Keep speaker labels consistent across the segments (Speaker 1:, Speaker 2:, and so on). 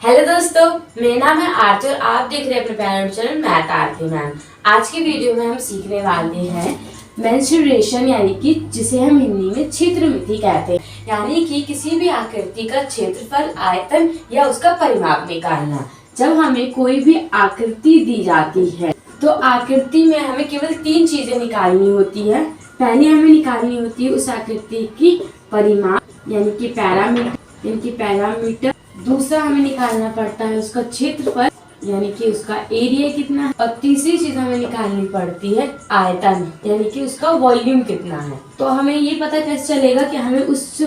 Speaker 1: Hello दोस्तों, मेरा नाम है आरती और आप देख रहे हैं अपने पैरेंट चैनल मैथ आरती मैम। आज की वीडियो में हम सीखने वाले हैं मेंस्ट्रुएशन, यानी कि जिसे हम हिंदी में क्षेत्रमिति कहते हैं, यानी कि किसी भी आकृति का क्षेत्रफल, आयतन या उसका परिमाप निकालना। जब हमें कोई भी आकृति दी जाती है तो आकृति में हमें केवल 3 चीजें निकालनी होती है। पहले हमें निकालनी होती है उस आकृति की परिमाप यानी कि पैरामीटर। दूसरा हमें निकालना पड़ता है उसका क्षेत्रफल यानी कि उसका एरिया कितना है, और तीसरी चीज हमें निकालनी पड़ती है आयतन यानी कि उसका वॉल्यूम कितना है। तो हमें ये पता कैसे चलेगा कि हमें उस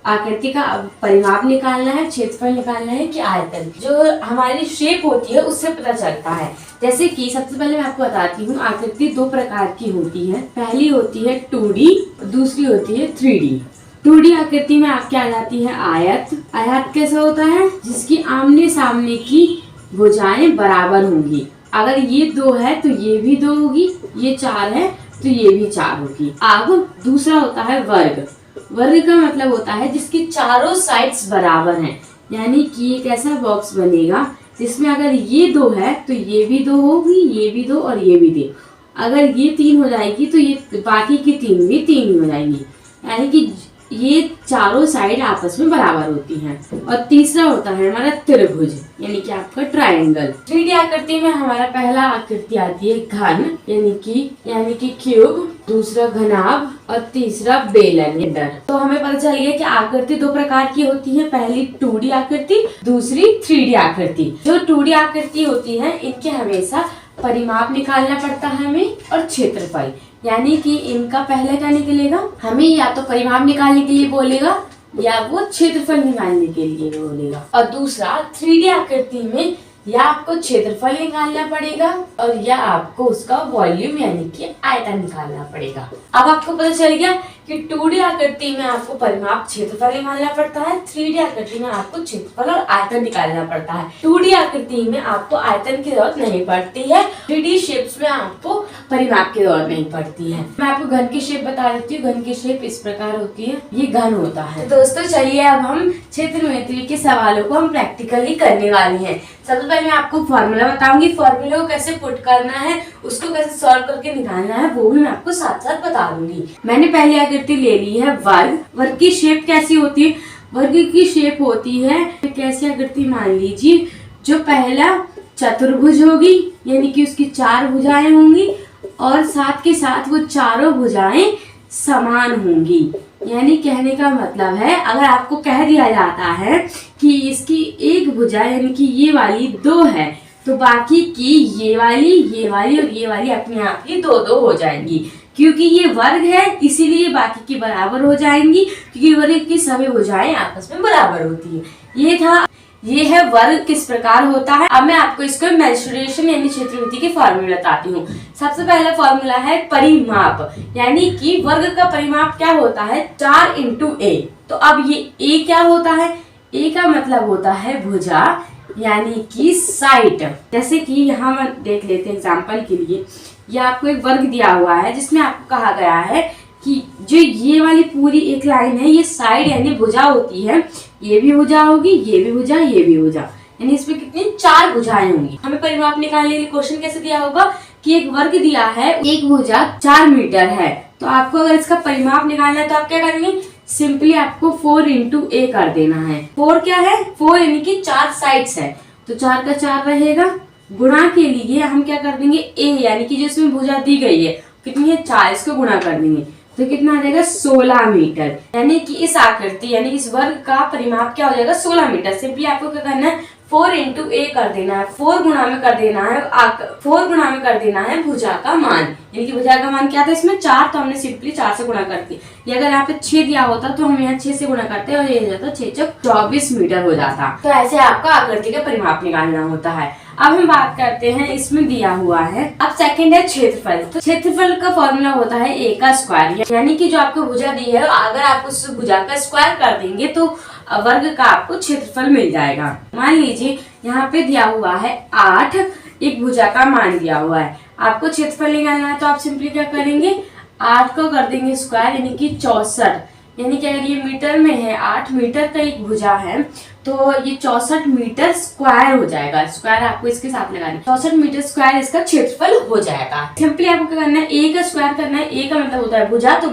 Speaker 1: आकृति का परिमाप निकालना है, क्षेत्रफल निकालना है कि आयतन। जो हमारी शेप होती है उससे पता चलता है। जैसे कि सबसे पहले मैं आपको बताती हूँ, आकृति 2 प्रकार की होती है। पहली होती है 2D, दूसरी होती है 3D। 2D आकृति में आपके आ जाती है आयत। आयत कैसा होता है? जिसकी आमने सामने की भुजाएं बराबर होंगी। अगर ये 2 है तो ये भी 2 होगी, ये 4 है तो ये भी 4 होगी। अब दूसरा होता है वर्ग। वर्ग का मतलब होता है जिसकी चारों साइड्स बराबर हैं, यानी कि एक ऐसा बॉक्स बनेगा जिसमें अगर ये 2 है तो ये भी 2 होगी, ये भी 2 और ये भी 2। अगर ये 3 हो जाएगी तो ये बाकी की 3 भी 3 ही हो जाएंगी, यानी कि ये चारों साइड आपस में बराबर होती हैं। और तीसरा होता है हमारा त्रिभुज यानी कि आपका ट्रायंगल। 3D आकृति में हमारा पहला आकृति आती है घन यानी कि क्यूब, दूसरा घनाभ और तीसरा बेलन। तो हमें पता चल गया कि आकृति 2 प्रकार की होती है। पहली 2D आकृति, दूसरी 3D आकृति। जो 2D आकृति होती है इनके हमेशा परिमाप निकालना पड़ता है हमें और क्षेत्रफल, यानी कि इनका पहले क्या निकलेगा, हमें या तो परिमाप निकालने के लिए बोलेगा या वो क्षेत्रफल निकालने के लिए बोलेगा। और दूसरा 3D आकृति में या आपको क्षेत्रफल निकालना पड़ेगा और या आपको उसका वॉल्यूम यानी कि आयतन निकालना पड़ेगा। अब आपको पता चल गया कि 2D आकृति में आपको परिमाप क्षेत्रफल निकालना पड़ता है, 3D आकृति में आपको क्षेत्रफल और आयतन निकालना पड़ता है। 2D आकृति में आपको आयतन की जरूरत नहीं पड़ती है, 3D शेप्स में आपको परिमाप की जरूरत नहीं पड़ती है। मैं आपको घन की शेप बता देती हूँ। घन की शेप इस प्रकार होती है, ये घन होता है। तो दोस्तों चलिए अब हम क्षेत्रमिति के सवालों को हम प्रैक्टिकली करने वाले हैं। सबसे पहले मैं आपको फॉर्मूला बताऊंगी, फॉर्मूला को कैसे पुट करना है, उसको कैसे सॉल्व करके निकालना है वो भी मैं आपको साथ साथ बता दूंगी। मैंने पहली आकृति ले ली है वर्ग। वर्ग की शेप कैसी होती है? वर्ग की शेप होती है कैसी आकृति, मान लीजिए जो पहला चतुर्भुज होगी यानी कि उसकी 4 भुजाएं होंगी और साथ के साथ वो चारों भुजाएं समान होंगी। यानी कहने का मतलब है, अगर आपको कह दिया जाता है कि इसकी एक भुजा यानी कि ये वाली 2 है तो बाकी की ये वाली और ये वाली अपने आप ही 2-2 हो जाएंगी। क्योंकि ये वर्ग है इसीलिए बाकी की बराबर हो जाएंगी, क्योंकि वर्ग की सभी भुजाएं आपस में बराबर होती है। ये है वर्ग किस प्रकार होता है। अब मैं आपको इसको मेंस्ट्रुएशन यानी क्षेत्रमिति के फॉर्मूला बताती हूँ। सबसे पहला फॉर्मूला है परिमाप, यानी कि वर्ग का परिमाप क्या होता है, 4 × a। तो अब ये a क्या होता है? a का मतलब होता है भुजा यानी कि साइड। जैसे कि यहाँ हम देख लेते हैं एग्जाम्पल के लिए, ये आपको एक वर्ग दिया हुआ है जिसमें आपको कहा गया है कि जो ये वाली पूरी एक लाइन है ये साइड यानी भुजा होती है। ये भी भुजा होगी, ये भी भुजा, ये भी भुजा, यानी इसमें कितनी 4 भुजाएं होंगी। हमें परिमाप निकालने के लिए क्वेश्चन कैसे दिया होगा कि एक वर्ग दिया है, एक भुजा 4 मीटर है, तो आपको अगर इसका परिमाप निकालना है तो आप क्या करेंगे, सिंपली आपको 4 × a कर देना है। 4 क्या है? 4 यानी कि 4 साइड्स है तो 4 का 4 रहेगा। गुणा के लिए हम क्या कर देंगे, a यानी कि जो इसमें भुजा दी गई है कितनी है, 4, इसको गुणा कर देंगे तो कितना आ जाएगा, 16 मीटर। यानी कि इस आकृति यानी इस वर्ग का परिमाप क्या हो जाएगा, 16 मीटर। सिंपली आपको क्या करना है, 4 × a कर देना है, 4 गुणा में कर देना है भुजा का मान, यानी कि भुजा का मान क्या था इसमें 4, तो हमने सिंपली 4 से गुणा कर दिया। ये अगर यहाँ पे 6 दिया होता तो हम यहाँ 6 से गुणा करते और ये हो जाता 6 × 24 मीटर हो जाता। तो ऐसे आपका आकृति का परिमाप निकालना होता है। अब हम बात करते हैं, इसमें दिया हुआ है, अब सेकंड है क्षेत्रफल। तो क्षेत्रफल का फॉर्मूला होता है a का स्क्वायर, यानी कि जो आपको भुजा दी है अगर आप उस भुजा का स्क्वायर कर देंगे तो वर्ग का आपको क्षेत्रफल मिल जाएगा। मान लीजिए यहाँ पे दिया हुआ है 8, एक भुजा का मान दिया हुआ है, आपको क्षेत्रफल निकालना है तो आप सिंपली क्या करेंगे, 8 को कर देंगे स्क्वायर यानी कि 64, यानी कि अगर ये मीटर में है 8 मीटर का एक भुजा है तो ये 64 मीटर स्क्वायर हो जाएगा। स्क्वायर आपको इसके साथ लगाना है, 64 मीटर स्क्वायर इसका क्षेत्रफल हो जाएगा। सिंपली आपको क्या करना है, ए का स्क्वायर करना है। ए का मतलब होता है भुजा, तो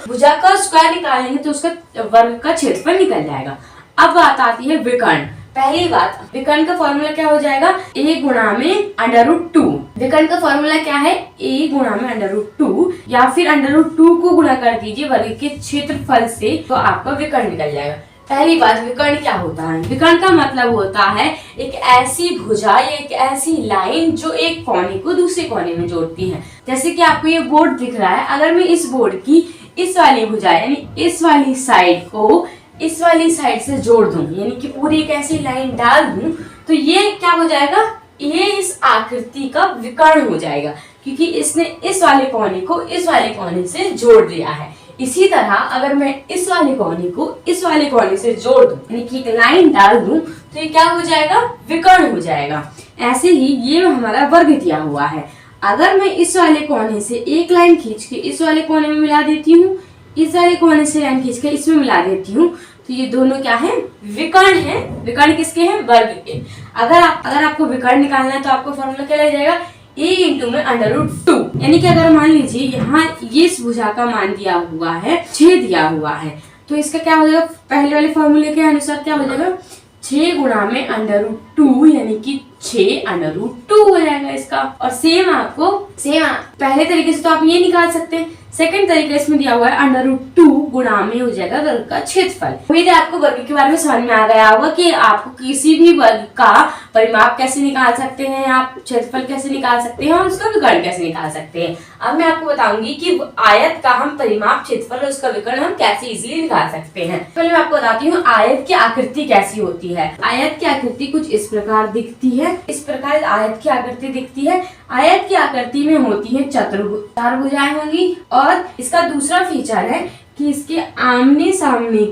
Speaker 1: भुजा का स्क्वायर निकालेंगे तो उसका वर्ग का क्षेत्रफल निकल जाएगा। अब बात आती है विकर्ण। पहली बात, विकर्ण का फॉर्मूला क्या हो जाएगा, a गुणा में √2। विकर्ण का फॉर्मूला क्या है, a गुणा में √2 या फिर √2 को गुणा कर दीजिए वर्ग के क्षेत्रफल से, तो आपका विकर्ण निकल जाएगा। पहली बात, विकर्ण क्या होता है? विकर्ण का मतलब होता है एक ऐसी भुजा या एक ऐसी लाइन जो एक कोने को दूसरे कोने में जोड़ती है। जैसे कि आपको ये बोर्ड दिख रहा है, अगर मैं इस बोर्ड की इस वाली भुजा यानी इस वाली साइड को इस वाली साइड से जोड़ दूं, यानी कि पूरी एक ऐसी लाइन डाल दूं, तो ये क्या हो जाएगा, ये इस आकृति का विकर्ण हो जाएगा, क्योंकि इसने इस वाले कोने को इस वाले कोने से जोड़ दिया है। इसी तरह अगर मैं इस वाले कोने को इस वाले कोने से जोड़ दूं, यानी कि एक लाइन डाल दूं, तो ये क्या हो जाएगा, विकर्ण हो जाएगा। ऐसे ही ये हमारा वर्ग दिया हुआ है। अगर मैं इस वाले कोने से एक लाइन खींच के इस वाले कोने में मिला देती हूँ, इस वाले कोने से लाइन खींच के इसमें मिला देती हूँ, तो ये दोनों क्या है, विकर्ण है। विकर्ण किसके हैं, वर्ग के। अगर आपको विकर्ण निकालना है तो आपको फॉर्मूला क्या लग जाएगा, a इंटू में √2। यानी कि अगर मान लीजिए यहाँ ये इस भुजा का मान दिया हुआ है 6 दिया हुआ है, तो इसका क्या हो जाएगा, पहले वाले फॉर्मूले के अनुसार क्या हो जाएगा, 6 गुणा में √2 यानी कि 6 √2 हो जाएगा इसका। और सेम पहले तरीके से तो आप ये निकाल सकते हैं, सेकंड तरीके इसमें दिया हुआ है √2 गुणा में हो जाएगा वर्ग का क्षेत्रफल। उम्मीद है आपको वर्ग के बारे में समझ में आ गया होगा कि आपको किसी भी वर्ग का परिमाप कैसे निकाल सकते हैं, आप क्षेत्रफल कैसे निकाल सकते हैं और उसका विकर्ण कैसे निकाल सकते हैं। अब मैं आपको बताऊंगी कि आयत का हम परिमाप, क्षेत्रफल और उसका विकर्ण हम कैसे इजीली निकाल सकते हैं। पहले मैं आपको बताती हूँ आयत की आकृति कैसी होती है। आयत की आकृति कुछ इस प्रकार दिखती है। इस प्रकार आयत की आकृति दिखती है। आयत की आकृति में होती है चतुर्भुज, 4 भुजाएं होंगी। और इसका दूसरा फीचर है कि इसके आमने सामने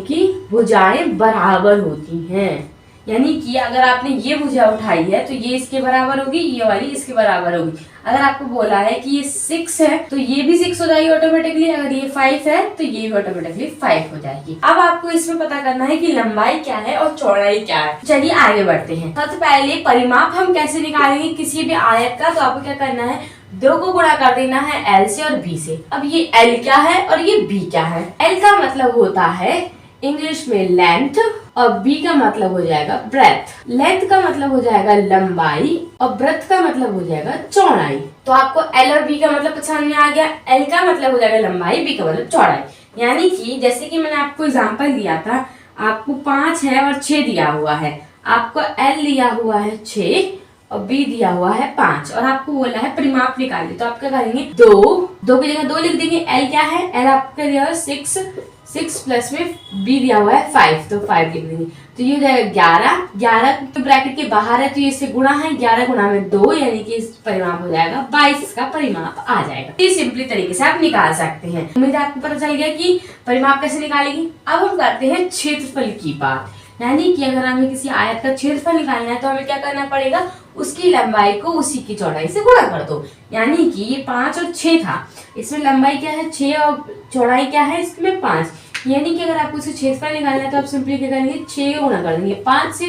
Speaker 1: की भुजाएं बराबर होती हैं। यानी कि अगर आपने ये भुजा उठाई है तो ये इसके बराबर होगी, ये वाली इसके बराबर होगी। अगर आपको बोला है कि ये 6 है तो ये भी 6 हो जाएगी ऑटोमेटिकली। अगर ये 5 है तो ये भी ऑटोमेटिकली 5 हो जाएगी। अब आपको इसमें पता करना है कि लंबाई क्या है और चौड़ाई क्या है। चलिए आगे बढ़ते हैं। सबसे पहले परिमाप हम कैसे निकालेंगे किसी भी आयत का, तो आपको क्या करना है, 2 को गुणा कर देना है L से और B से। अब ये L क्या है और ये B क्या है। L का मतलब होता है इंग्लिश में लेंथ और B का मतलब हो जाएगा ब्रेथ। लेंथ का मतलब हो जाएगा लंबाई और ब्रेथ का मतलब हो जाएगा चौड़ाई। तो आपको L और B का मतलब समझ में आ गया। L का मतलब हो जाएगा लंबाई, B का मतलब चौड़ाई। यानी कि जैसे कि मैंने आपको एग्जांपल दिया था, आपको 5 है और 6 दिया हुआ है। आपको L लिया हुआ है 6 और B दिया हुआ है 5 और आपको बोला है परिमाप निकालिए, तो आप क्या करेंगे, 2 की जगह 2 लिख देंगे। L क्या है, L आपका दिया हुआ है 6 प्लस में B दिया हुआ है 5, तो 5 लिख देंगे। तो ये हो जाएगा 11 तो ब्रैकेट के बाहर है तो ये इससे गुणा है, 11 गुणा में 2 यानी कि इस परिमाप हो जाएगा 22 का परिमाप आ जाएगा। ये सिंपली तरीके से आप निकाल सकते हैं। उम्मीद है आपको पता चल गया कि परिमाप कैसे निकालेगी। अब हम करते हैं क्षेत्रफल की बात। यानी कि अगर हमें किसी आयत का क्षेत्रफल निकालना है तो हमें क्या करना पड़ेगा, उसकी लंबाई को उसी की चौड़ाई से गुणा कर दो। यानी कि ये 5 और 6 था, इसमें लंबाई क्या है 6 और चौड़ाई क्या है इसमें 5। यानी कि अगर आपको इसे क्षेत्रफल निकालना है तो आप सिंपली क्या करेंगे, 6 का गुणा कर देंगे 5 से,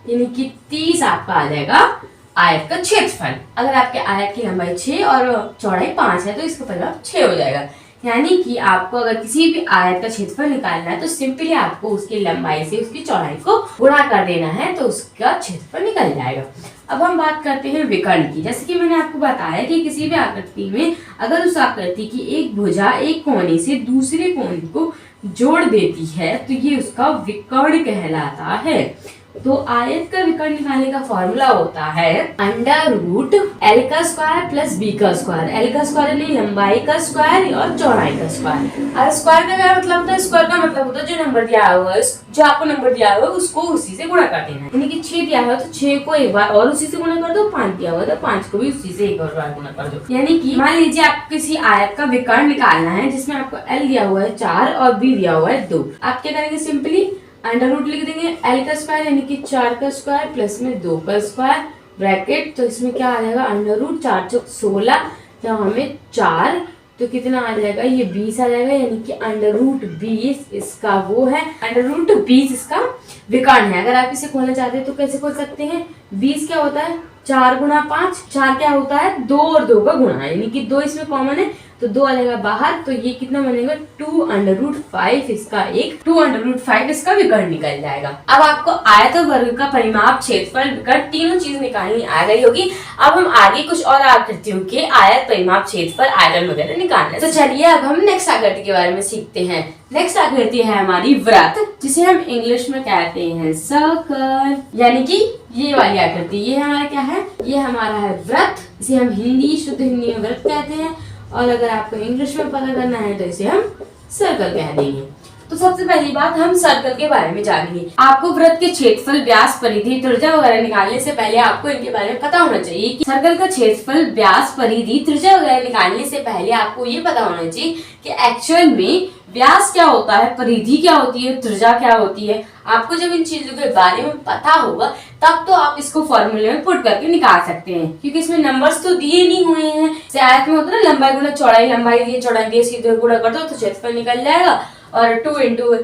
Speaker 1: यानी कि 30 आपका आ जाएगा आयत का क्षेत्रफल। अगर आपके आयत की लंबाई 6 और चौड़ाई 5 है तो इसका परिमाप 6 हो जाएगा। यानी कि आपको अगर किसी भी आयत का क्षेत्रफल निकालना है तो सिंपली आपको उसकी लंबाई से उसकी चौड़ाई को गुणा कर देना है तो उसका क्षेत्रफल निकल जाएगा। अब हम बात करते हैं विकर्ण की। जैसे कि मैंने आपको बताया कि किसी भी आकृति में अगर उस आकृति की एक भुजा एक कोने से दूसरे कोने को जोड़ देती है तो ये उसका विकर्ण कहलाता है। तो आयत का विकर्ण निकालने का फॉर्मूला होता है √L का स्क्वायर प्लस B का स्क्वायर। L का स्क्वायर यानी लंबाई का स्क्वायर और चौड़ाई का स्क्वायर। और स्क्वायर का क्या मतलब होता है, स्क्वायर का मतलब होता है जो नंबर दिया हुआ है, जो आपको नंबर दिया हुआ है उसको उसी से गुणा कर देना है। यानी कि 6 दिया हुआ है तो 6 को एक बार और उसी से गुणा कर दो, 5 दिया हुआ है तो 5 को भी उसी से एक और बार गुणा कर दो। यानी कि मान लीजिए आपको किसी आयत का विकर्ण निकालना है जिसमें आपको L दिया हुआ है 4 और B दिया हुआ है 2। आप क्या करेंगे, सिंपली √ लिख देंगे। L का स्क्वायर यानी कि 4 का स्क्वायर प्लस में 2 का स्क्वायर ब्रैकेट, तो इसमें क्या आ जाएगा √4 × 16, जब हमें 4 तो कितना आ जाएगा, ये 20 आ जाएगा, यानी कि √20 इसका वो है, √20 इसका विकर्ण है। अगर आप इसे खोलना चाहते हैं तो कैसे खोल सकते हैं, 20 क्या होता है 4 गुणा 5, 4 क्या होता है 2 और 2 का गुणा, यानी कि 2 इसमें कॉमन है तो 2 आ जाएगा बाहर, तो ये कितना बनेगा 2√5 इसका एक 2√5 इसका विकर्ण निकल जाएगा। अब आपको आयत और वर्ग का परिमाप, क्षेत्रफल, विकर्ण तीनों चीज निकालनी आ गई होगी। अब हम आगे कुछ और आकृतियों के आयत, परिमाप, क्षेत्रफल, आयतन वगैरह निकालना है। तो चलिए अब हम नेक्स्ट आकृति के बारे में सीखते हैं। नेक्स्ट आकृति है हमारी वृत्त, जिसे हम इंग्लिश में कहते हैं सर्कल, यानी कि ये वाली आकृति, ये हमारा क्या है, ये हमारा है वृत्त, इसे हम शुद्ध हिंदी में वृत्त कहते हैं, और अगर आपको इंग्लिश में पता करना है तो इसे हम सर्कल कह देंगे। तो सबसे पहली बात हम सर्कल के बारे में जानेंगे। आपको वृत्त के क्षेत्रफल, व्यास, परिधि, त्रिज्या वगैरह निकालने से पहले आपको इनके बारे में पता होना चाहिए कि सर्कल का क्षेत्रफल, व्यास, परिधि, त्रिज्या वगैरह निकालने से पहले आपको ये पता होना चाहिए कि एक्चुअल में व्यास क्या होता है, परिधि क्या होती है, त्रिज्या क्या होती है। आपको जब इन चीजों के बारे में पता होगा तब तो आप इसको फॉर्मूले में पुट करके निकाल सकते हैं, क्योंकि इसमें नंबर्स तो दिए नहीं हुए हैं। आयत में होता है ना लंबाई गुना चौड़ाई, लंबाई दिए चौड़ाई दिए, सीधे गुणा कर दो तो क्षेत्रफल निकल जाएगा, और 2 इंटू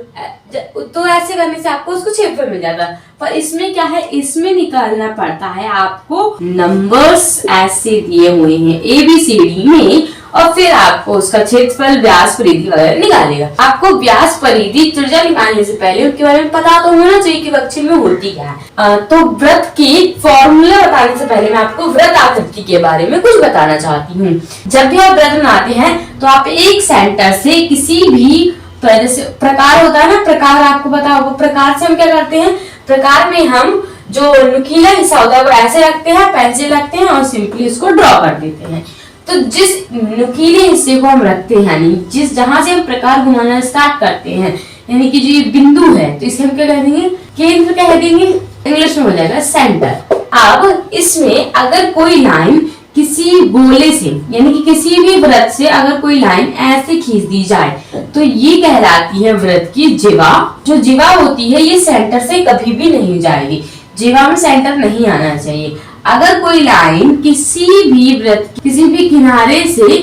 Speaker 1: तो ऐसे करने से आपको उसको क्षेत्रफल मिल जाता है। पर इसमें क्या है, इसमें निकालना पड़ता है आपको नंबर्स ऐसे दिए हुए हैं ABCD में, और फिर आपको उसका क्षेत्रफल, व्यास, परिधि वगैरह निकालेगा। आपको व्यास, परिधि, त्रिज्या निकालने से पहले उनके बारे में पता तो होना चाहिए कि वृत्त में होती क्या है। तो वृत्त की फॉर्मूला बताने से पहले मैं आपको वृत्त आकृति के बारे में कुछ बताना चाहती हूँ। जब भी आप वृत्त बनाते हैं तो आप एक सेंटर से किसी भी, तो जैसे प्रकार होता है ना, प्रकार आपको पता होगा, प्रकार से हम क्या करते हैं, प्रकार में हम जो नुकीला हिस्सा होता है वो ऐसे रखते हैं, पेंसिल रखते हैं और सिंपली उसको ड्रॉ कर देते हैं। तो जिस नुकीले हिस्से को हम रखते हैं, यानी जिस जहां से हम प्रकार घुमाना स्टार्ट करते हैं, यानी कि जो ये बिंदु है, तो इसे हम क्या कह देंगे, केंद्र कह देंगे, इंग्लिश में हो जाएगा सेंटर। अब इसमें अगर कोई लाइन किसी गोले से, यानी कि किसी भी वृत्त से अगर कोई लाइन ऐसे खींच दी जाए तो ये कहलाती है वृत्त की जिवा। जो जिवा होती है ये सेंटर से कभी भी नहीं जाएगी, जिवा में सेंटर नहीं आना चाहिए। अगर कोई लाइन किसी भी वृत्त, किसी भी किनारे से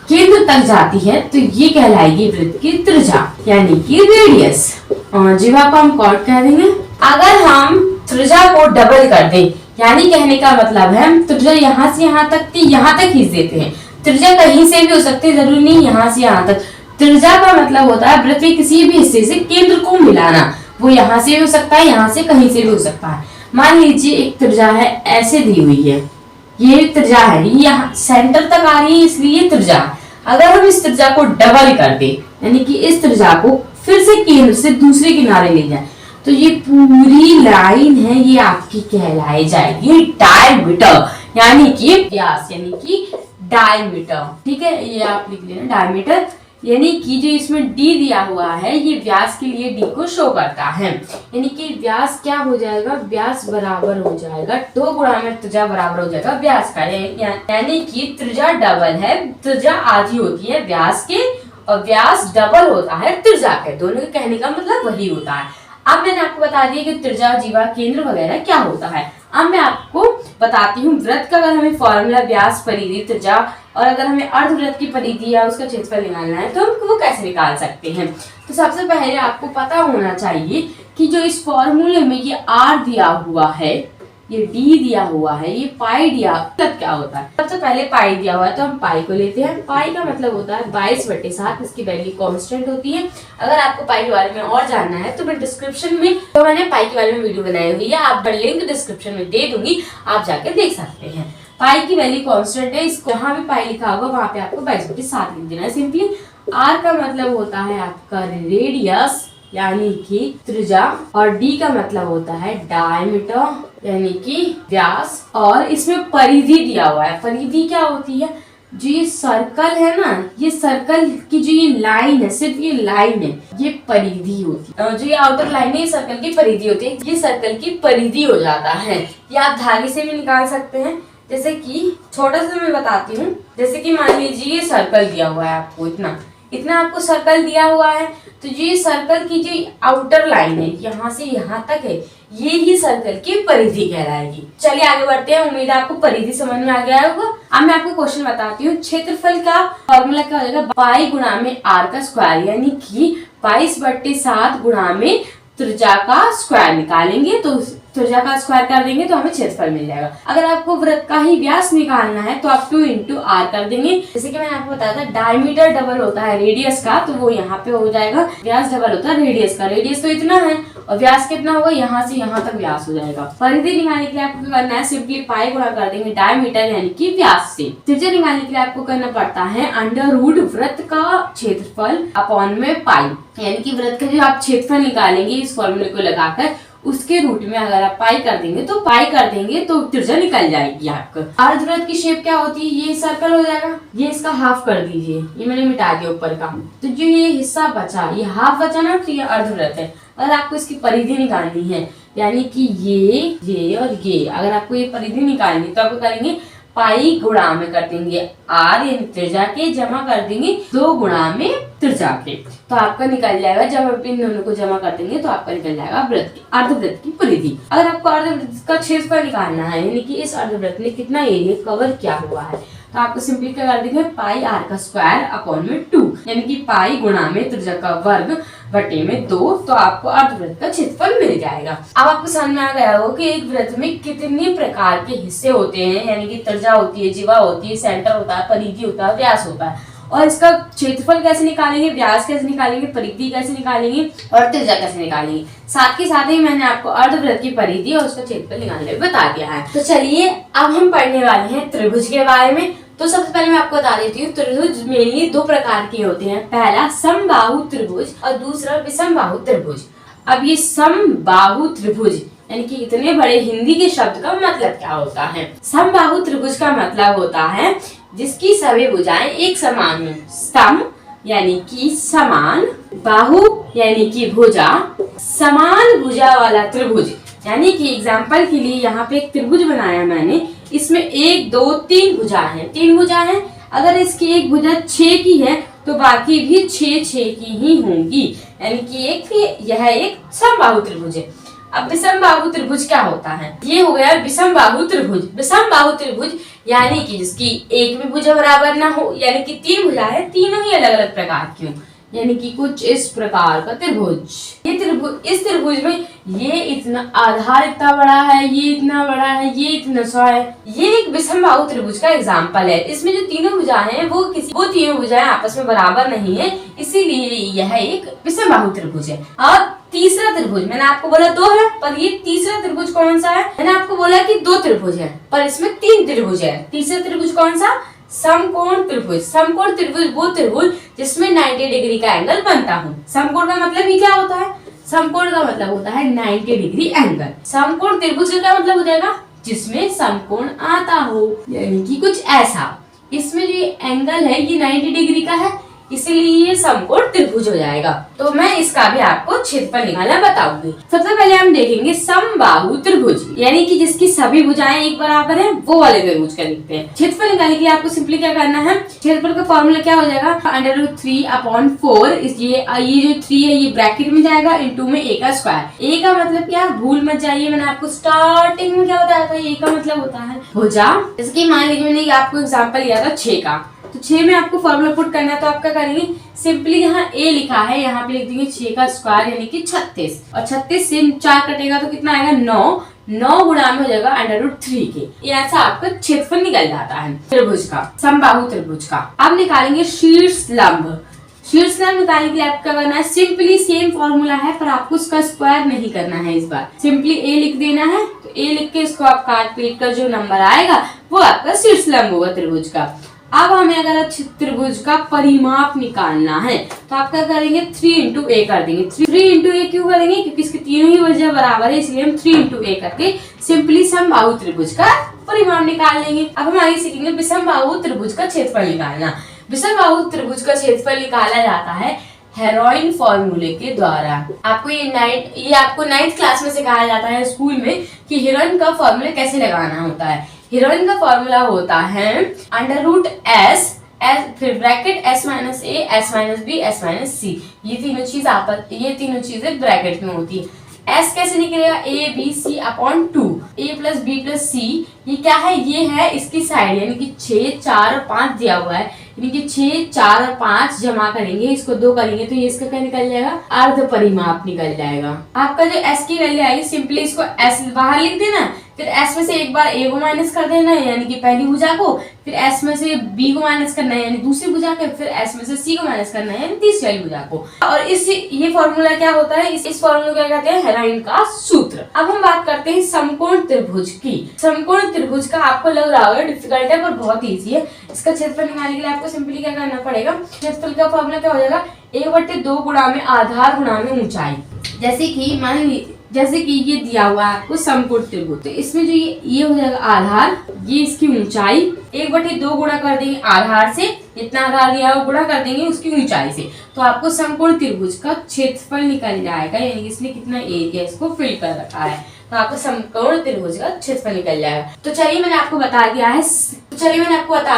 Speaker 1: केंद्र तक जाती है तो ये कहलाएगी वृत्त की त्रिज्या, यानी कि रेडियस। जिवा को हम कॉर्ड कह देंगे। अगर हम त्रिज्या को डबल कर दें, यानी कहने का मतलब है हम त्रिज्या यहाँ से यहाँ तक थी, यहाँ तक खींच देते हैं। त्रिज्या कहीं से भी हो सकती है, जरूरी नहीं यहाँ से यहाँ तक। त्रिज्या का मतलब होता है वृत्त के किसी भी हिस्से से केंद्र को मिलाना, वो यहाँ से भी हो सकता है, यहाँ से कहीं से भी हो सकता है। मान लीजिए एक त्रिज्या है ऐसे दी हुई है, ये त्रिज्या है, ये यहाँ सेंटर तक आ रही है इसलिए त्रिज्या। अगर हम इस त्रिज्या को डबल कर दे, यानी कि इस त्रिज्या को फिर से केंद्र से दूसरे किनारे ले जाए, तो ये पूरी लाइन है ये आपकी कहलाई जाएगी डायमीटर, यानी कि व्यास, यानी कि डायमीटर। ठीक है, ये आप लिख लेना डायमीटर, यानी कि जो इसमें D दिया हुआ है ये व्यास के लिए D को शो करता है, यानी कि व्यास क्या हो जाएगा, व्यास बराबर हो जाएगा 2 गुणा में त्रिज्या बराबर हो जाएगा व्यास का, यानी कि त्रिज्या डबल है, त्रिज्या आधी होती है व्यास के और व्यास डबल होता है त्रिज्या के। दोनों के कहने का मतलब वही होता है। अब मैंने आपको बता दिया कि त्रिज्या, जीवा, केंद्र वगैरह क्या होता है। अब मैं आपको बताती हूँ वृत्त का अगर हमें फॉर्मूला व्यास, परिधि, त्रिज्या, और अगर हमें अर्धवृत्त की परिधि या उसका क्षेत्रफल निकालना है तो हम वो कैसे निकाल सकते हैं। तो सबसे पहले आपको पता होना चाहिए कि जो इस फॉर्मूले में ये R दिया हुआ है, ये D दिया हुआ है, ये पाई दिया, मतलब क्या होता है। सबसे पहले पाई दिया हुआ है तो हम पाई को लेते हैं। पाई का मतलब होता है 22/7, इसकी वैल्यू कांस्टेंट होती है। अगर आपको पाई के बारे में और जानना है तो मैं डिस्क्रिप्शन में, तो मैंने पाई के बारे में वीडियो बनाई हुई है, आप लिंक डिस्क्रिप्शन में दे दूंगी, आप जाकर देख सकते हैं। पाई की वैल्यू कांस्टेंट है, इसको जहाँ भी पाई लिखा होगा वहां पे आपको 22/7 लिख देना है सिंपली। R का मतलब होता है आपका रेडियस, यानी कि त्रिज्या, और D का मतलब होता है डायमीटर, यानी कि व्यास, और इसमें परिधि दिया हुआ है। परिधि क्या होती है, जो ये सर्कल है ना, ये सर्कल की जो ये लाइन है, सिर्फ ये लाइन है, ये परिधि होती है। जो ये आउटर लाइन है ये सर्कल की परिधि होती है, ये सर्कल की परिधि हो जाता है। ये आप धागे से भी निकाल सकते हैं, जैसे कि छोटा सा मैं बताती हूँ। जैसे कि मान लीजिए ये सर्कल दिया हुआ है आपको, इतना आपको सर्कल दिया हुआ है, तो ये सर्कल की जो आउटर लाइन है यहाँ से यहाँ तक है, ये ही सर्कल की परिधि कहलाएगी। चलिए आगे बढ़ते हैं। उम्मीद है आपको परिधि समझ में आ गया होगा। अब मैं आपको क्वेश्चन बताती हूँ। क्षेत्रफल का फॉर्मूला क्या हो जाएगा, पाई गुणा में आर का स्क्वायर, यानी कि 22/7 गुणा में त्रिज्या का स्क्वायर निकालेंगे तो त्रिज्या का स्क्वायर कर देंगे तो हमें क्षेत्रफल मिल जाएगा। अगर आपको वृत्त का ही व्यास निकालना है तो आप 2 × r कर देंगे। जैसे कि मैंने आपको बताया था डायमीटर डबल होता है रेडियस का, तो वो यहाँ पे हो जाएगा। व्यास डबल होता है रेडियस का। रेडियस तो इतना है और व्यास कितना होगा, यहाँ से यहाँ तक व्यास हो जाएगा। परिधि निकालने के लिए आपको करना है सिंपली पाई गुणा कर देंगे डायमीटर यानी कि व्यास से। त्रिज्या निकालने के लिए आपको करना पड़ता है अंडर रूट वृत्त का क्षेत्रफल अपॉन में पाई, यानी कि वृत्त का जो आप क्षेत्रफल निकालेंगे इस फॉर्मूले को लगाकर उसके रूट में अगर आप पाई कर देंगे तो त्रिज्या निकल जाएगी आपका। अर्धवृत्त की शेप क्या होती है, ये सर्कल हो जाएगा। ये इसका हाफ कर दीजिए, ये मैंने मिटा दिया ऊपर का। तो जो ये हिस्सा बचा, ये हाफ बचा ना, तो ये अर्धवृत्त है। अगर आपको इसकी परिधि निकालनी है, यानी कि ये और ये, अगर आपको ये परिधि निकालनी तो आपको करेंगे पाई गुणा में कर देंगे आर यानी त्रिज्या के, जमा कर देंगे 2 गुणा में त्रिज्या के, तो आपका निकल जाएगा। जब आप इन दोनों को जमा कर देंगे तो आपका निकल जाएगा वृत्त की अर्धवृत्त की परिधि। अगर आपको अर्धवृत्त का क्षेत्रफल निकालना है, यानी कि इस अर्धवृत्त ने कितना एरिया कवर किया हुआ है, तो आपको सिंपली क्या कर देंगे पाई आर का स्क्वायर अपॉन में 2, यानी कि पाई गुणा में त्रिज्या का वर्ग बटे में 2, तो आपको अर्धवृत्त का क्षेत्रफल मिल जाएगा। अब आपको समझ में आ गया होगा कि एक वृत्त में कितने प्रकार के हिस्से होते हैं, यानी कि त्रिज्या होती है, जीवा होती है, सेंटर होता है, परिधि होता है, व्यास होता है, और इसका क्षेत्रफल कैसे निकालेंगे, व्यास कैसे निकालेंगे, परिधि कैसे निकालेंगे और त्रिज्या कैसे निकालेंगे। साथ के साथ ही मैंने आपको अर्धवृत्त की परिधि और उसका क्षेत्रफल निकालने में बता दिया है। तो चलिए अब हम पढ़ने वाले हैं त्रिभुज के बारे में। तो सबसे पहले मैं आपको बता देती हूँ त्रिभुज मेनली 2 प्रकार के होते हैं। पहला समबाहु त्रिभुज और दूसरा विषमबाहु त्रिभुज। अब ये समबाहु त्रिभुज यानी कि इतने बड़े हिंदी के शब्द का मतलब क्या होता है। समबाहु त्रिभुज का मतलब होता है जिसकी सभी भुजाएं एक समान हो। सम यानी कि समान, बाहु यानी कि भुजा, समान भुजा वाला त्रिभुज। यानी कि एग्जाम्पल के लिए यहाँ पे एक त्रिभुज बनाया मैंने, इसमें 1 2 3 भुजा है, 3 भुजा है। अगर इसकी एक भुजा 6 की है तो बाकी भी 6 की ही होंगी, यानी कि यह एक समबाहु त्रिभुज है। अब विषमबाहु त्रिभुज क्या होता है, ये हो गया विषमबाहु त्रिभुज। विषमबाहु त्रिभुज यानी कि जिसकी एक भी भुजा बराबर ना हो, यानी कि 3 भुजा है, तीनों ही अलग अलग प्रकार की हो, यानी कि कुछ इस प्रकार का त्रिभुज। ये त्रिभुज, इस त्रिभुज में ये इतना आधार इतना बड़ा है, ये इतना बड़ा है, ये इतना सा है। ये एक विषमबाहु त्रिभुज का एग्जाम्पल है। इसमें जो तीनों भुजाएं हैं वो तीनों भुजाएं आपस में बराबर नहीं है, इसीलिए यह एक विषमबाहु त्रिभुज है। अब तीसरा त्रिभुज, मैंने आपको बोला 2 है, पर ये तीसरा त्रिभुज कौन सा है, मैंने आपको बोला कि 2 त्रिभुज है पर इसमें 3 त्रिभुज है। तीसरा त्रिभुज कौन सा, समकोण त्रिभुज। समकोण त्रिभुज वो त्रिभुज जिसमें 90 डिग्री का एंगल बनता हो। समकोण का मतलब ही क्या होता है, समकोण का मतलब होता है 90 डिग्री एंगल। समकोण त्रिभुज का क्या मतलब हो जाएगा, जिसमें समकोण आता हो, यानी कि कुछ ऐसा। इसमें जो एंगल है ये 90 डिग्री का है, इसलिए ये समकोण त्रिभुज हो जाएगा। तो मैं इसका भी आपको क्षेत्रफल निकालना बताऊंगी। सबसे पहले हम देखेंगे समबाहु त्रिभुज, यानी कि जिसकी सभी भुजाएं एक बराबर हैं, वो वाले त्रिभुज का लिखते हैं। क्षेत्रफल निकालने के लिए आपको सिंपली क्या करना है, क्षेत्रफल का फॉर्मूला क्या हो जाएगा, √3/4। ये जो 3 है ये ब्रैकेट में जाएगा, इनटू में a का स्क्वायर। a का मतलब क्या, भूल मत जाइए, मैंने आपको स्टार्टिंग में क्या बताया था, a का मतलब होता है भुजा। जैसे कि मान लीजिए मैंने आपको एग्जाम्पल लिया था 6 का, तो 6 में आपको फॉर्मूला पुट करना है, तो आप क्या करेंगे, सिंपली यहाँ a लिखा है, यहाँ पे लिख देंगे 6 का स्क्वायर यानी कि 36, और 36 से 4 कटेगा तो कितना आएगा 9 गुणा में हो जाएगा √3 के। ये ऐसा आपका क्षेत्रफल निकल जाता है त्रिभुज का, समबाहु त्रिभुज का। अब निकालेंगे शीर्ष लंब। शीर्ष लंब निकालने के लिए आपको क्या करना है, सिंपली सेम फॉर्मूला है पर आपको उसका स्क्वायर नहीं करना है। इस बार सिंपली a लिख देना है, तो a लिख के इसको आप काट पीट कर जो नंबर आएगा वो आपका शीर्ष लंब होगा त्रिभुज का। अब हमें अगर त्रिभुज का परिमाप निकालना है तो आप क्या करेंगे, 3 × a कर देंगे। 3 × a क्यों करेंगे, क्योंकि इसकी तीनों ही भुजा बराबर है, इसलिए हम 3 × a करके सिंपली समबाहु त्रिभुज का परिमाप निकाल लेंगे। अब हम आगे सीखेंगे विषमबाहु त्रिभुज का क्षेत्रफल निकालना। विषमबाहु त्रिभुज का क्षेत्रफल निकाला जाता है हेरोइन फॉर्मूले के द्वारा। आपको ये आपको 9th क्लास में सिखाया जाता है स्कूल में कि हेरोइन का फॉर्मूला कैसे लगाना होता है। हेरोइन का फॉर्मूला होता है √s फिर bracket s - a s - b s - c। ये तीनों चीजें ब्रैकेट में होती है। एस कैसे निकलेगा, A B C upon 2, A plus B plus C, ये क्या है, ये है इसकी साइड, यानी कि 6 4 और 5 दिया हुआ है, यानी कि 6 4 और 5 जमा करेंगे, इसको 2 करेंगे तो ये इसका क्या निकल जाएगा, अर्ध परिमाप निकल जाएगा। आपका जो एस की वैल्यू आएगी, सिंपली इसको एस बाहर लिख देना, फिर एस में से एक बार ए को माइनस कर देना है यानी कि पहली भुजा को, फिर एस में से बी को माइनस करना है यानी दूसरी भुजा को, फिर एस में से सी को माइनस करना है यानी तीसरी वाली भुजा को। और ये फॉर्मूला क्या होता है, इस फॉर्मूला को क्या कहते हैं, हेरोइन का सूत्र। अब हम बात करते हैं समकोण त्रिभुज की। समकोण त्रिभुज का आपको लग रहा होगा डिफिकल्ट है पर बहुत ईजी है। इसका क्षेत्रफल निकालने के लिए आपको सिंपली क्या करना पड़ेगा, क्षेत्रफल का फॉर्मूला क्या हो जाएगा, 1/2 गुणा में आधार गुणा में ऊंचाई। जैसे कि ये दिया हुआ है आपको समकोण त्रिभुज, तो इसमें जो ये हो जाएगा आधार, ये इसकी ऊंचाई, 1/2 गुणा कर देंगे आधार से, इतना आधार दिया है गुणा कर देंगे उसकी ऊंचाई से, तो आपको समकोण त्रिभुज का क्षेत्रफल निकल जाएगा, यानी कि इसने कितना एरिया इसको फिल कर रखा है, तो आपको समकोण त्रिभुज का क्षेत्रफल निकल जाएगा। तो चलिए मैंने आपको बता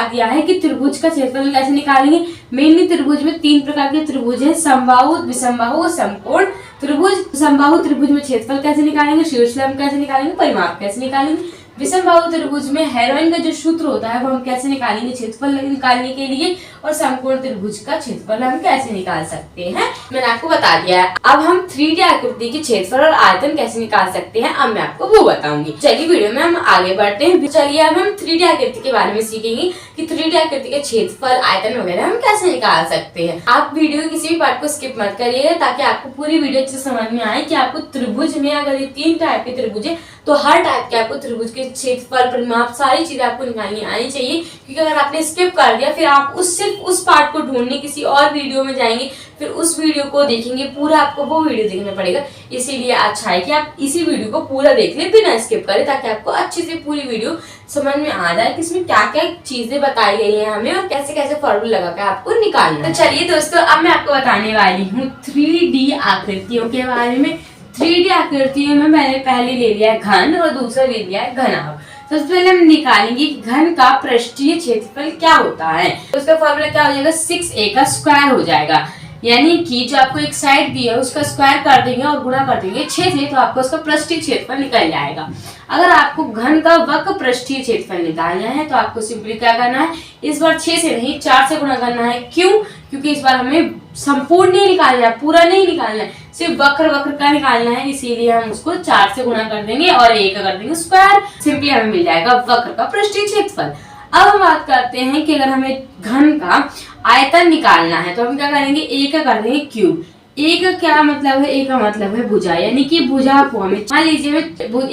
Speaker 1: दिया है कि त्रिभुज का क्षेत्रफल कैसे निकालेंगे। मेनली त्रिभुज में 3 प्रकार के त्रिभुज है, समबाहु, विषमबाहु, समकोण त्रिभुज। समबाहु त्रिभुज में क्षेत्रफल कैसे निकालेंगे, शीर्ष लंब कैसे निकालेंगे, परिमाप कैसे निकालेंगे। विषमबाहु त्रिभुज में हेरोइन का जो सूत्र होता है वो हम कैसे निकालेंगे क्षेत्रफल निकालने के लिए, और समकोण त्रिभुज का क्षेत्रफल हम कैसे निकाल सकते हैं मैंने आपको बता दिया है। अब हम 3D आकृति के क्षेत्रफल और आयतन कैसे निकाल सकते हैं अब मैं आपको वो बताऊंगी। चलिए वीडियो में हम आगे बढ़ते हैं। चलिए अब हम 3D आकृति के बारे में सीखेंगे कि 3D आकृति के क्षेत्रफल आयतन वगैरह हम कैसे निकाल सकते हैं। आप वीडियो किसी भी पार्ट को स्किप मत करिएगा ताकि आपको पूरी वीडियो अच्छे समझ में आए कि आपको त्रिभुज में अगर ये 3 टाइप के त्रिभुज है तो हर टाइप के आपको त्रिभुज के क्षेत्रफल, परिमाप, सारी चीजें आपको निकालनी आनी चाहिए। क्योंकि अगर आपने स्किप कर दिया फिर आप सिर्फ उस पार्ट को ढूंढने किसी और वीडियो में जाएंगे, फिर उस वीडियो को देखेंगे, पूरा आपको वो वीडियो देखना पड़ेगा। इसीलिए अच्छा है कि आप इसी वीडियो को पूरा देख ले बिना स्किप करे, ताकि आपको अच्छे से पूरी वीडियो समझ में आ जाए कि इसमें क्या क्या चीजें बताई गई है हमें और कैसे कैसे फॉर्मूला लगा कर आपको निकालना। तो चलिए दोस्तों अब मैं आपको बताने वाली हूँ 3D आकृतियों के बारे में। 3D आकृतियों में मैंने पहले ले लिया है घन और दूसरा ले लिया है घनाभ। सबसे पहले हम निकालेंगे घन का पृष्ठीय क्षेत्रफल क्या होता है। तो उसका फॉर्मूला क्या हो जाएगा, 6a का स्क्वायर हो जाएगा, यानी कि जो आपको एक साइड दी है उसका स्क्वायर कर देंगे और गुणा कर देंगे 6 से, तो आपको उसका पृष्ठीय क्षेत्रफल निकल जाएगा। अगर आपको घन का वक्र पृष्ठीय क्षेत्रफल निकालना है तो आपको सिंपली क्या करना है, इस बार 6 से नहीं 4 से गुणा करना है। क्यों? क्योंकि इस बार हमें संपूर्ण नहीं निकालना है, पूरा नहीं निकालना है, सिर्फ वक्र का निकालना है, इसीलिए हम उसको 4 से गुणा कर देंगे और 1 कर देंगे स्क्वायर, सिंपली हमें मिल जाएगा वक्र का पृष्ठीय क्षेत्रफल। अब हम बात करते हैं कि अगर हमें घन का आयतन निकालना है तो हम क्या करेंगे, ए का कर देंगे क्यूब। ए का क्या मतलब है, ए का मतलब है भुजा, यानी कि भुजा को हमें, मान लीजिए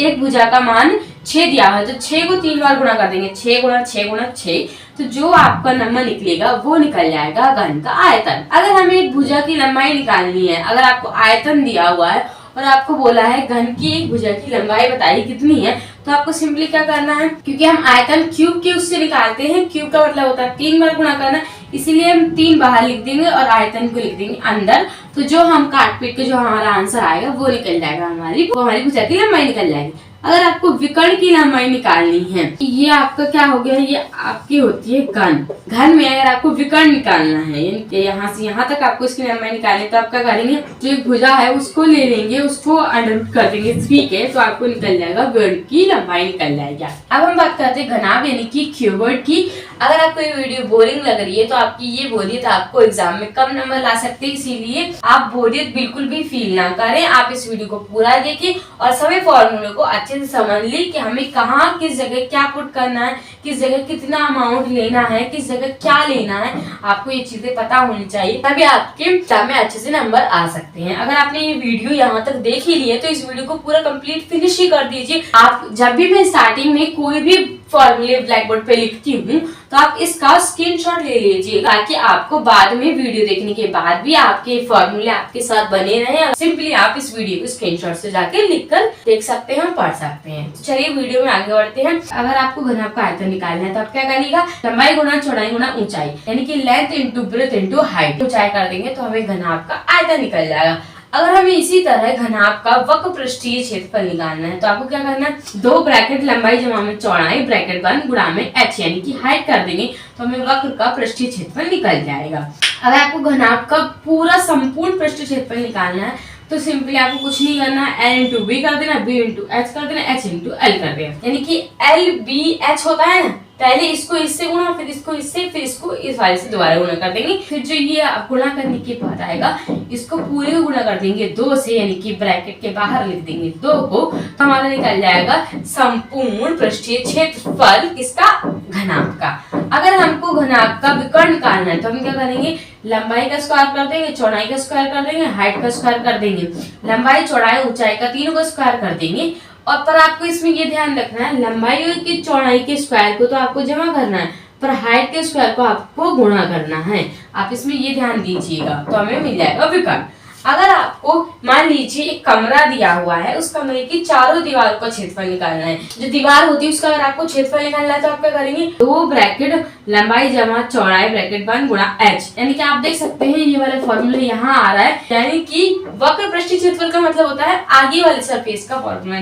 Speaker 1: एक भुजा का मान 6 दिया है तो 6 को 3 बार गुणा कर देंगे, 6 गुणा 6 गुणा 6, तो जो आपका नंबर निकलेगा वो निकल जाएगा घन का आयतन। अगर हमें एक भुजा की लंबाई निकालनी है, अगर आपको आयतन दिया हुआ है और आपको बोला है घन की एक भुजा की लंबाई बताइए कितनी है, तो आपको सिंपली क्या करना है, क्योंकि हम आयतन क्यूब के उससे निकालते हैं, क्यूब का मतलब होता है 3 बार गुणा करना, इसीलिए हम 3 बाहर लिख देंगे और आयतन को लिख देंगे अंदर, तो जो हम काट पीट के जो हमारा आंसर आएगा वो निकल जाएगा, हमारी भुजा की लंबाई निकल जाएगी। अगर आपको विकर्ण की लंबाई निकालनी है, ये आपका क्या हो गया, ये आपकी होती है घन में अगर आपको विकर्ण निकालना है, यानी यहाँ से यहाँ तक आपको इसकी लंबाई निकालनी है, तो आप क्या करेंगे, जो एक भुजा है उसको ले लेंगे, उसको अंडर कर देंगे 3 के, तो आपको निकल जाएगा विकर्ण की लंबाई निकल जाएगी। अब हम बात करते हैं घनाभ यानी कि क्यूबॉइड की। अगर आपको ये वीडियो बोरिंग लग रही है तो आपकी ये बोरियत आपको एग्जाम में कम नंबर ला सकते हैं, इसीलिए आप बोरियत बिल्कुल भी फील ना करें, आप इस वीडियो को पूरा देखें और सभी फॉर्मूले को अच्छे से समझ ली कि हमें कहाँ किस जगह क्या पुट करना है, किस जगह कितना अमाउंट लेना है, किस जगह क्या लेना है, आपको ये चीजें पता होनी चाहिए, तभी आपके एग्जाम में अच्छे से नंबर आ सकते हैं। अगर आपने ये वीडियो यहाँ तक देख ही ली है तो इस वीडियो को पूरा कंप्लीट फिनिश ही कर दीजिए। आप जब भी मैं स्टार्टिंग में कोई भी फॉर्मूले ब्लैक बोर्ड पे लिखती हूँ तो आप इसका स्क्रीनशॉट ले लीजिए, ताकि आपको बाद में वीडियो देखने के बाद भी आपके फॉर्मूले आपके साथ बने रहे। सिंपली आप इस वीडियो को स्क्रीनशॉट से जाके लिखकर देख सकते हैं, पढ़ सकते हैं। तो चलिए वीडियो में आगे बढ़ते हैं। अगर आपको घनाभ का आयतन निकालना है तो आप क्या करिएगा, लंबाई गुणा चौड़ाई गुणा ऊंचाई, यानी कि length into breadth into height, ऊंचाई कर देंगे तो हमें घनाभ का आयतन निकल जाएगा। अगर हमें इसी तरह घनाभ का वक्र पृष्ठीय क्षेत्रफल निकालना है तो आपको क्या करना है, 2 ब्रैकेट लंबाई जमा में चौड़ाई ब्रैकेट बंद गुणा में h यानी कि हाइट कर देंगे तो हमें वक्र का पृष्ठीय क्षेत्रफल निकल जाएगा। अगर आपको घनाभ का पूरा संपूर्ण पृष्ठीय क्षेत्रफल निकालना है तो सिंपली आपको कुछ नहीं करना, L इंटू बी कर देना, B इंटू एच कर देना, H इंटू एल कर देना। यानी कि LBH होता है ना, पहले इसको इससे गुणा, फिर इसको इससे, फिर इसको इस वाले से दोबारा गुणा कर देंगे। फिर जो ये गुणा करने के बाद आएगा, इसको पूरे को गुणा कर देंगे 2 से, यानी कि ब्रैकेट के बाहर लिख देंगे 2 को, तो हमारा निकल जाएगा संपूर्ण पृष्ठीय क्षेत्रफल किसका, घनाभ का। अगर हमको घनाभ का विकर्ण निकालना है तो हम क्या करेंगे, लंबाई का स्क्वायर कर देंगे, चौड़ाई का स्क्वायर कर देंगे, हाइट का स्क्वायर कर देंगे, लंबाई चौड़ाई ऊंचाई का तीनों का स्क्वायर कर देंगे। और पर आपको इसमें ये ध्यान रखना है, लंबाई की चौड़ाई के स्क्वायर को तो आपको जमा करना है, पर हाइट के स्क्वायर को आपको गुणा करना है। आप इसमें ये ध्यान दीजिएगा, तो हमें मिल जाएगा विकर्ण। अगर आपको मान लीजिए एक कमरा दिया हुआ है, उस कमरे की चारों दीवारों का क्षेत्रफल निकालना है, जो दीवार होती है उसका अगर आपको क्षेत्रफल निकालना है तो आप क्या करेंगे, 2 ब्रैकेट लंबाई जमा चौड़ाई ब्रैकेट बंद गुणा h, यानी कि आप देख सकते हैं ये वाला फॉर्मूला यहाँ आ रहा है, यानी कि वक्र पृष्ठीय क्षेत्रफल का मतलब होता है आगे वाले सरफेस का फॉर्मूला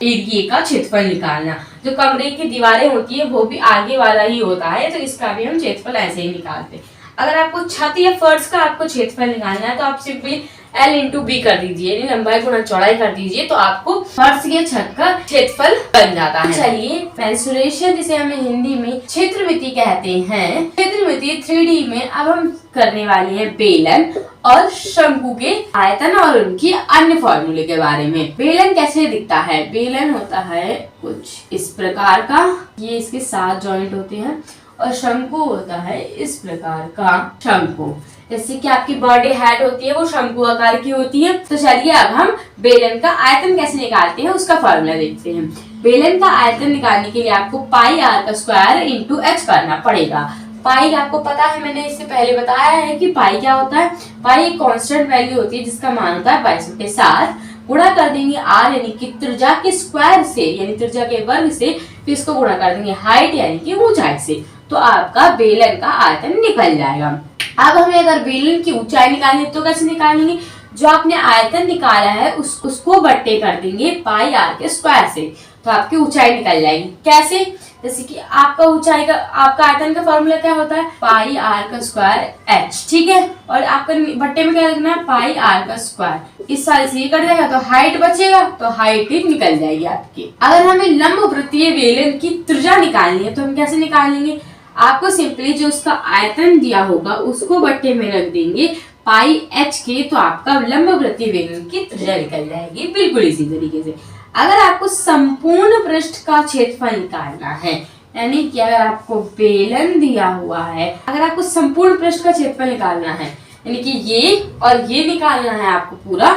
Speaker 1: एरिया का क्षेत्रफल निकालना। जो कमरे की दीवारें होती है वो भी आगे वाला ही होता है, तो इसका भी हम क्षेत्रफल ऐसे ही निकालते हैं। अगर आपको छत या फर्श का आपको क्षेत्रफल निकालना है तो आप सिंपली L इंटू बी कर दीजिए, यानी लंबाई गुणा चौड़ाई कर दीजिए, तो आपको फर्श या छत का क्षेत्रफल बन जाता है। चलिए मेंसुरेशन, जिसे हमें हिंदी में क्षेत्रमिति कहते हैं, क्षेत्रमिति 3D में अब हम करने वाले हैं बेलन और शंकु के आयतन और उनकी अन्य फॉर्मूले के बारे में। बेलन कैसे दिखता है, बेलन होता है कुछ इस प्रकार का, ये इसके 7 जॉइंट होते हैं, और शंकु होता है इस प्रकार का शंकु, जैसे कि आपकी बॉडी हेड होती है वो शंकु आकार की होती है। तो चलिए अब हम बेलन का आयतन कैसे निकालते हैं उसका फॉर्मूला देखते हैं। बेलन का आयतन निकालने के लिए आपको पाई आर का स्क्वायर इंटू एच करना पड़ेगा। पाई आपको पता है, मैंने इससे पहले बताया है कि पाई क्या होता है। पाई एक कांस्टेंट वैल्यू होती है जिसका मान होता है 22/7, गुणा कर देंगे आर यानी कि त्रिज्या के स्क्वायर से, यानी त्रिज्या के वर्ग से, फिर इसको गुणा कर देंगे हाइट यानी कि ऊंचाई से, तो आपका बेलन का आयतन निकल जाएगा। अब हमें अगर बेलन की ऊंचाई निकालनी है तो कैसे निकालेंगे, जो आपने आयतन निकाला है उसको बट्टे कर देंगे पाई आर के स्क्वायर से, तो आपकी ऊंचाई निकल जाएगी। कैसे, जैसे कि आपका ऊंचाई का आपका आयतन का फॉर्मूला क्या होता है, पाई आर का स्क्वायर एच, ठीक है, और आपका बट्टे में क्या लिखना है, पाई आर का स्क्वायर। इस साल से ये कट जाएगा तो हाइट बचेगा, तो हाइट ही निकल जाएगी आपकी। अगर हमें लंब वृत्तीय बेलन की त्रिज्या निकालनी है तो हम कैसे निकालेंगे, आपको सिंपली जो उसका आयतन दिया होगा उसको बट्टे में रख देंगे पाई एच के, तो आपका लंब वृत्तीय बेलन की त्रिज्या निकल जाएगी बिल्कुल इसी तरीके से। अगर आपको संपूर्ण पृष्ठ का क्षेत्रफल निकालना है, यानी कि अगर आपको बेलन दिया हुआ है, अगर आपको संपूर्ण पृष्ठ का क्षेत्रफल निकालना है, यानी कि ये और ये निकालना है आपको पूरा,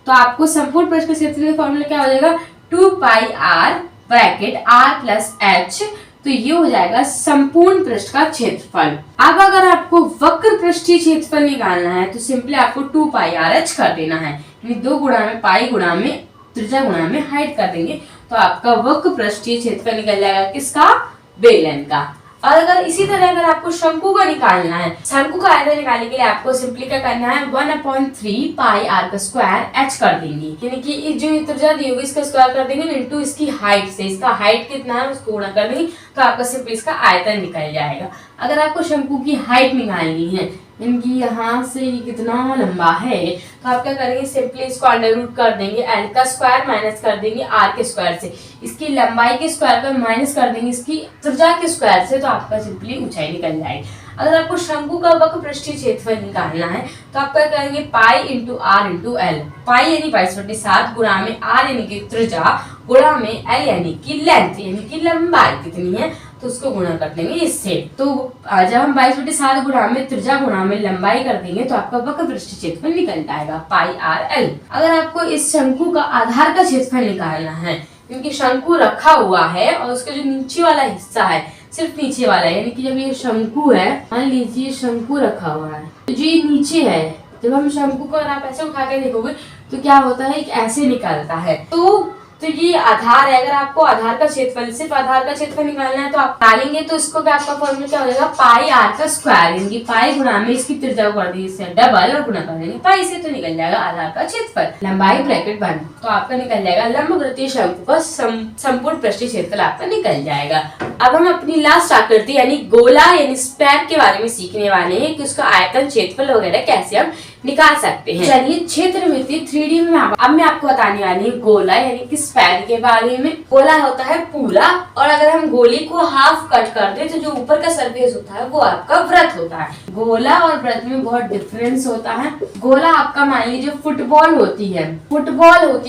Speaker 1: तो आपको संपूर्ण पृष्ठ का क्षेत्रफल का फॉर्मूला क्या हो जाएगा, 2 pi R bracket R plus H, तो ये हो जाएगा संपूर्ण पृष्ठ का क्षेत्रफल। अब अगर आपको वक्र पृष्ठीय क्षेत्रफल निकालना है तो सिंपली आपको 2 पाई आर एच कर देना है, यानी 2 गुणा में पाई गुणा में त्रिज्या गुणा में हाइट कर देंगे, तो आपका वक्र पृष्ठीय क्षेत्रफल निकल जाएगा किसका, बेलन का। और अगर इसी तरह अगर आपको शंकु का निकालना है, शंकु का आयतन निकालने के लिए आपको सिंपली क्या करना है, 1/3 पाई आर का स्क्वायर एच कर देंगे, यानी कि जो त्रिज्या दी होगी इसका स्क्वायर कर देंगे इनटू इसकी हाइट से, इसका हाइट कितना है उसको गुणा कर देंगे, तो आपका सिंपली इसका आयतन निकल जाएगा। अगर आपको शंकु की हाइट निकालनी है, इनकी यहाँ से ये कितना लंबा है, तो आप क्या करेंगे, सिंपली इसको अंडर रूट कर देंगे, एल का स्क्वायर माइनस कर देंगे आर के स्क्वायर से, इसकी लंबाई के स्क्वायर को माइनस कर देंगे इसकी त्रिज्या के स्क्वायर से, तो आपका सिंपली ऊंचाई निकल जाएगी। अगर आपको शंकु का वक्र पृष्ठीय क्षेत्रफल निकालना है तो आप क्या करेंगे, pi into R into L, pi यानी 22/7 गुणा में आर यानी कि त्रिज्या गुणा में एल यानी कि लेंथ यानी कि लंबाई कितनी है, तो उसको गुणा कर देंगे इससे। तो जब हम 22/7 गुणा में त्रिज्या गुणा में लंबाई कर देंगे तो आपका वक्र पृष्ठीय क्षेत्रफल निकल जाएगा पाई आर एल। अगर आपको इस शंकु का आधार का क्षेत्रफल निकालना है, क्योंकि शंकु रखा हुआ है और उसका जो नीचे वाला हिस्सा है सिर्फ नीचे वाला है, यानी कि जब ये शंकु है, मान लीजिए शंकु रखा हुआ है, तो जो ये नीचे है, जब हम शंकु को अगर आप ऐसे उठा के देखोगे तो क्या होता है, ऐसे निकलता है। तो ये आधार है, अगर आपको आधार का क्षेत्रफल, सिर्फ आधार का क्षेत्रफल निकालना है तो आप निकालेंगे, तो इसको भी आपका फॉर्मूला क्या हो जाएगा, पाई आर का स्क्वायर, यानी पाई गुणा में इसकी त्रिज्या कर दी इससे डबल और गुणा कर देंगे पाई से, तो निकल जाएगा आधार का क्षेत्रफल, लंबाई ब्रैकेट बंद, तो आपका निकल जाएगा लंब वृत्तीय शंकु का संपूर्ण पृष्ठीय क्षेत्रफल आपका निकल जाएगा। अब हम अपनी लास्ट आकृति यानी गोला यानी स्फेयर के बारे में सीखने वाले हैं कि उसका आयतन क्षेत्रफल वगैरह कैसे हम निकाल सकते हैं। चलिए क्षेत्रमिति 3D में अब मैं आपको बताने वाली हूँ गोला यानी कि स्फेयर के बारे में। गोला होता है पूरा, और अगर हम गोली को हाफ कट कर दे तो जो ऊपर का सरफेस होता है वो आपका वृत्त होता है। गोला और वृत्त में बहुत डिफरेंस होता है। गोला आपका मान लीजिए फुटबॉल होती है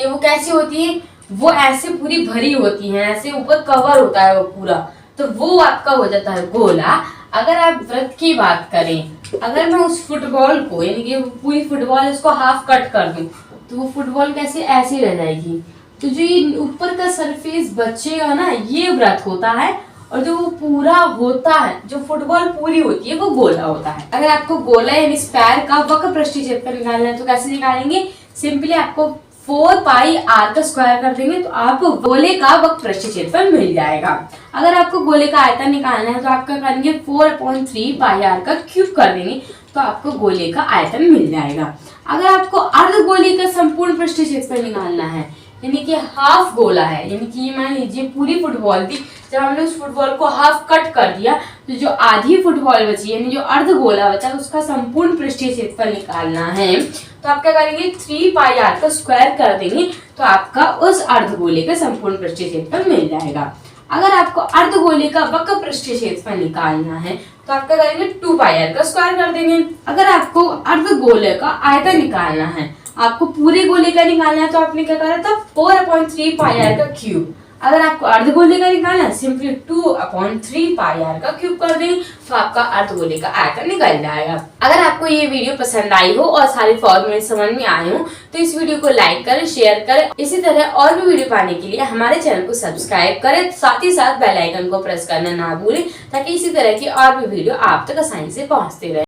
Speaker 1: वो कैसी होती है, वो ऐसे पूरी भरी होती है, ऐसे ऊपर कवर होता है वो पूरा, तो वो आपका हो जाता है गोला। अगर आप वृत्त की बात करें, अगर मैं उस फुटबॉल को यानी कि पूरी फुटबॉल इसको हाफ कट कर दूं तो वो फुटबॉल कैसे ऐसी रह जाएगी। तो जो ये ऊपर का सरफेस बचेगा ना, ये वृत्त होता है, और जो वो पूरा होता है, जो फुटबॉल पूरी होती है, वो गोला होता है। अगर आपको गोला यानी स्फेयर का वक्र पृष्ठीय क्षेत्रफल निकालना है तो कैसे निकालेंगे, सिंपली आपको 4 पाई आर का स्क्वायर कर देंगे तो आपको गोले का वक्र पृष्ठीय क्षेत्रफल मिल जाएगा। अगर आपको गोले का आयतन निकालना है तो आप क्या करेंगे, 4/3 पाई आर का क्यूब कर देंगे तो आपको गोले का आयतन मिल जाएगा। अगर आपको अर्धगोले का संपूर्ण पृष्ठीय क्षेत्रफल निकालना है, यानी कि हाफ गोला है, यानी कि मान लीजिए पूरी फुटबॉल थी, जब हमने उस फुटबॉल को हाफ कट कर दिया तो जो आधी फुटबॉल बची यानी जो अर्ध गोला बचा उसका संपूर्ण पृष्ठीय क्षेत्रफल निकालना है तो आप क्या करेंगे, 3 पाई आर का स्क्वायर कर देंगे तो आपका उस अर्ध गोले का संपूर्ण पृष्ठीय क्षेत्रफल मिल जाएगा। अगर आपको अर्ध गोले का वक्र पृष्ठीय क्षेत्रफल निकालना है तो आप क्या करेंगे, 2 पाई आर का स्क्वायर कर देंगे। अगर आपको अर्ध गोले का आयतन निकालना है, आपको पूरे गोले का निकालना है तो आपने क्या करा था, 4/3 पाई आर का क्यूब। अगर आपको अर्धगोले का निकालना है, सिंपली 2/3 पाई आर का क्यूब कर देंगे तो आपका अर्धगोले का आयतन निकल जाएगा। अगर आपको ये वीडियो पसंद आई हो और सारे फॉर्मूले समझ में आए हो तो इस वीडियो को लाइक करें, शेयर करें। इसी तरह और भी वीडियो पाने के लिए हमारे चैनल को सब्सक्राइब करें, साथ ही साथ बेल आइकन को प्रेस करना ना भूलें ताकि इसी तरह की और भी वीडियो आप तक आसानी से पहुंचते रहे।